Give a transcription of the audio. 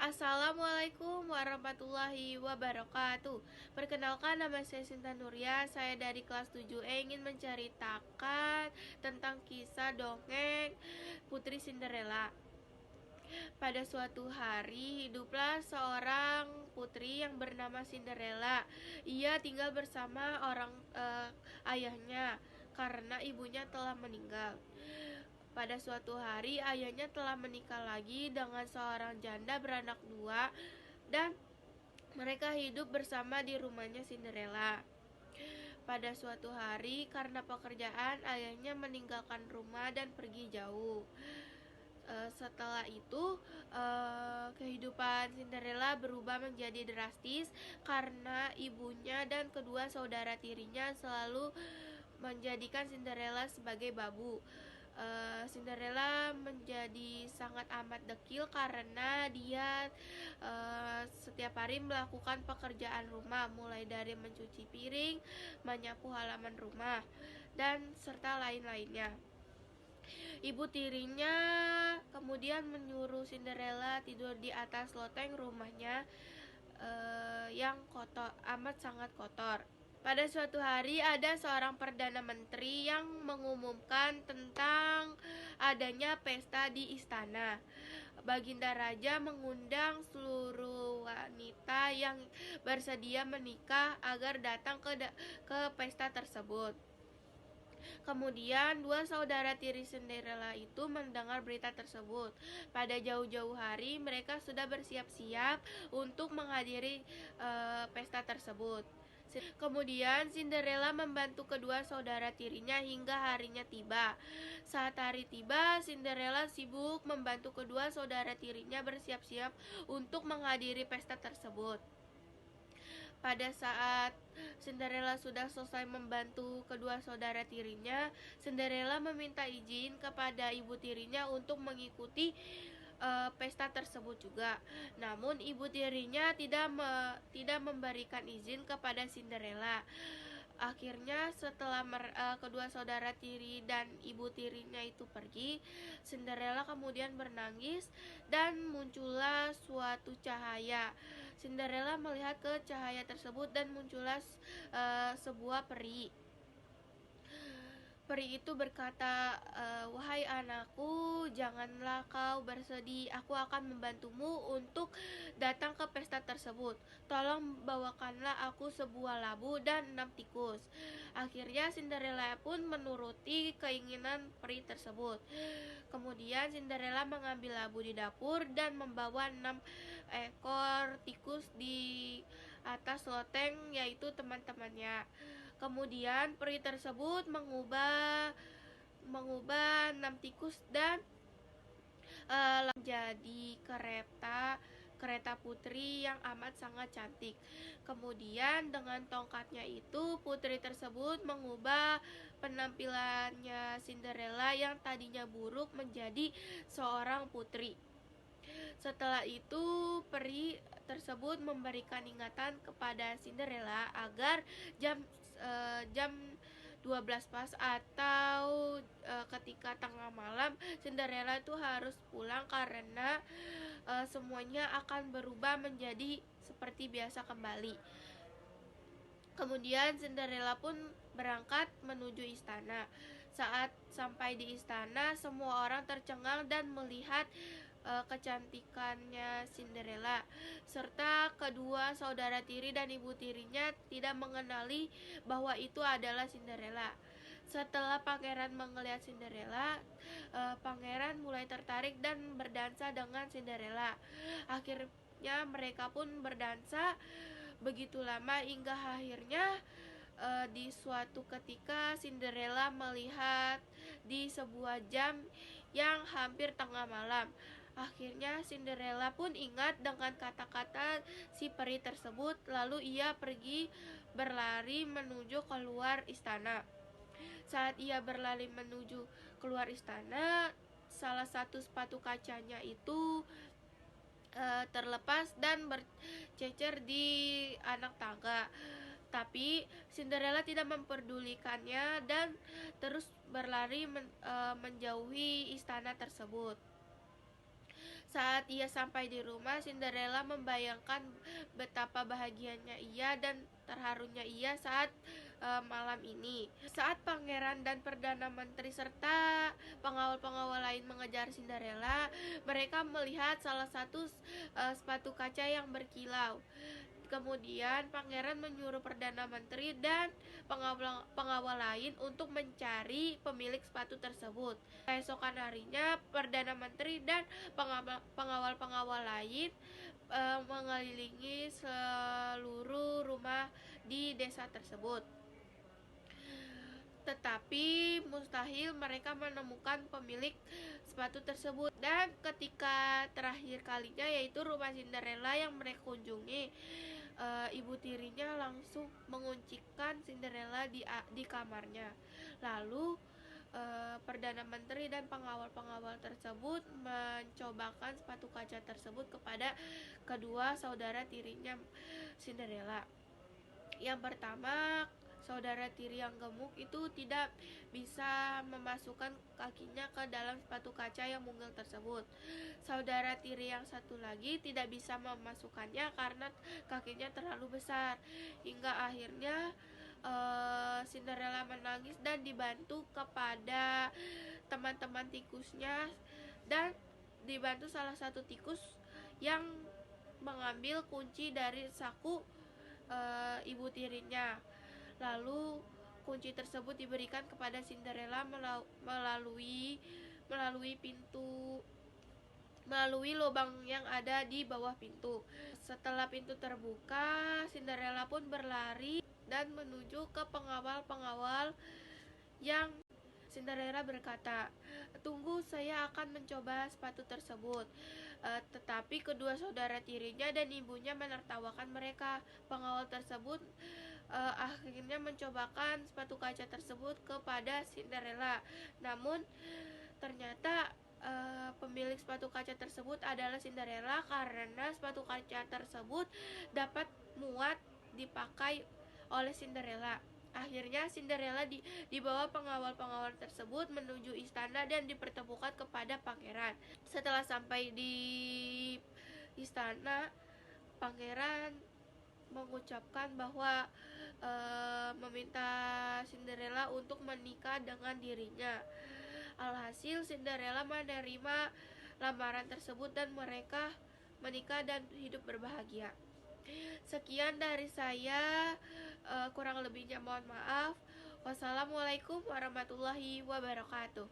Assalamualaikum warahmatullahi wabarakatuh. Perkenalkan, nama saya Sinta Nuria. Saya dari kelas 7E ingin menceritakan tentang kisah dongeng Putri Cinderella. Pada suatu hari, hiduplah seorang putri yang bernama Cinderella. Ia tinggal bersama ayahnya karena ibunya telah meninggal. Pada suatu hari, ayahnya telah menikah lagi dengan seorang janda beranak dua, dan mereka hidup bersama di rumahnya Cinderella. Pada suatu hari, karena pekerjaan, ayahnya meninggalkan rumah dan pergi jauh. Setelah itu, kehidupan Cinderella berubah menjadi drastis karena ibunya dan kedua saudara tirinya selalu menjadikan Cinderella sebagai babu. Cinderella menjadi sangat amat dekil karena dia setiap hari melakukan pekerjaan rumah, mulai dari mencuci piring, menyapu halaman rumah, dan serta lain-lainnya. Ibu tirinya kemudian menyuruh Cinderella tidur di atas loteng rumahnya yang amat sangat kotor. Pada suatu hari, ada seorang perdana menteri yang mengumumkan tentang adanya pesta di istana. Baginda Raja mengundang seluruh wanita yang bersedia menikah agar datang ke pesta tersebut. Kemudian dua saudara tiri Cinderella itu mendengar berita tersebut. Pada jauh-jauh hari mereka sudah bersiap-siap untuk menghadiri pesta tersebut. Kemudian Cinderella membantu kedua saudara tirinya hingga harinya tiba. Saat hari tiba, Cinderella sibuk membantu kedua saudara tirinya bersiap-siap untuk menghadiri pesta tersebut. Pada saat Cinderella sudah selesai membantu kedua saudara tirinya, Cinderella meminta izin kepada ibu tirinya untuk mengikuti pesta tersebut juga. Namun ibu tirinya tidak memberikan izin kepada Cinderella. Akhirnya setelah kedua saudara tiri dan ibu tirinya itu pergi, Cinderella kemudian bernangis dan muncullah suatu cahaya. Cinderella melihat ke cahaya tersebut dan muncullah sebuah peri. Peri itu berkata, "Wahai anakku, janganlah kau bersedih. Aku akan membantumu untuk datang ke pesta tersebut. Tolong bawakanlah aku sebuah labu dan 6 tikus." Akhirnya Cinderella pun menuruti keinginan peri tersebut. Kemudian Cinderella mengambil labu di dapur dan membawa 6 ekor tikus di atas loteng, yaitu teman-temannya. Kemudian peri tersebut mengubah 6 tikus dan menjadi kereta putri yang amat sangat cantik. Kemudian dengan tongkatnya itu, putri tersebut mengubah penampilannya Cinderella yang tadinya buruk menjadi seorang putri. Setelah itu, peri tersebut memberikan ingatan kepada Cinderella agar jam 12 pas atau ketika tengah malam Cinderella itu harus pulang karena semuanya akan berubah menjadi seperti biasa kembali. Kemudian Cinderella pun berangkat menuju istana. Saat sampai di istana, semua orang tercengang dan melihat kecantikannya Cinderella, serta kedua saudara tiri dan ibu tirinya tidak mengenali bahwa itu adalah Cinderella. Setelah pangeran melihat Cinderella, pangeran mulai tertarik dan berdansa dengan Cinderella. Akhirnya mereka pun berdansa begitu lama hingga akhirnya di suatu ketika Cinderella melihat di sebuah jam yang hampir tengah malam. Akhirnya Cinderella pun ingat dengan kata-kata si peri tersebut, lalu ia pergi berlari menuju keluar istana. Saat ia berlari menuju keluar istana, salah satu sepatu kacanya itu terlepas dan bercecer di anak tangga. Tapi Cinderella tidak memperdulikannya dan terus berlari menjauhi istana tersebut. Saat ia sampai di rumah, Cinderella membayangkan betapa bahagianya ia dan terharunya ia saat malam ini. Saat pangeran dan perdana menteri serta pengawal-pengawal lain mengejar Cinderella, mereka melihat salah satu sepatu kaca yang berkilau. Kemudian pangeran menyuruh perdana menteri dan pengawal lain untuk mencari pemilik sepatu tersebut. Keesokan harinya, perdana menteri dan pengawal-pengawal lain mengelilingi seluruh rumah di desa tersebut. Tetapi mustahil mereka menemukan pemilik sepatu tersebut. Dan ketika terakhir kalinya, yaitu rumah Cinderella yang mereka kunjungi, ibu tirinya langsung menguncikan Cinderella di kamarnya. Lalu perdana menteri dan pengawal-pengawal tersebut mencobakan sepatu kaca tersebut kepada kedua saudara tirinya Cinderella. Yang pertama, saudara tiri yang gemuk itu tidak bisa memasukkan kakinya ke dalam sepatu kaca yang mungil tersebut. Saudara tiri yang satu lagi tidak bisa memasukkannya karena kakinya terlalu besar. Hingga akhirnya Cinderella menangis dan dibantu kepada teman-teman tikusnya, dan dibantu salah satu tikus yang mengambil kunci dari saku ibu tirinya. Lalu kunci tersebut diberikan kepada Cinderella melalui lubang yang ada di bawah pintu. Setelah pintu terbuka, Cinderella pun berlari dan menuju ke pengawal-pengawal yang Cinderella berkata, "Tunggu, saya akan mencoba sepatu tersebut." Tetapi kedua saudara tirinya dan ibunya menertawakan mereka. Pengawal tersebut akhirnya mencobakan sepatu kaca tersebut kepada Cinderella. Namun ternyata pemilik sepatu kaca tersebut adalah Cinderella, karena sepatu kaca tersebut dapat muat dipakai oleh Cinderella. Akhirnya Cinderella dibawa pengawal-pengawal tersebut menuju istana dan dipertemukan kepada pangeran. Setelah sampai di istana, pangeran mengucapkan bahwa meminta Cinderella untuk menikah dengan dirinya. Alhasil Cinderella menerima lamaran tersebut dan mereka menikah dan hidup berbahagia. Sekian dari saya, kurang lebihnya mohon maaf. Wassalamualaikum warahmatullahi wabarakatuh.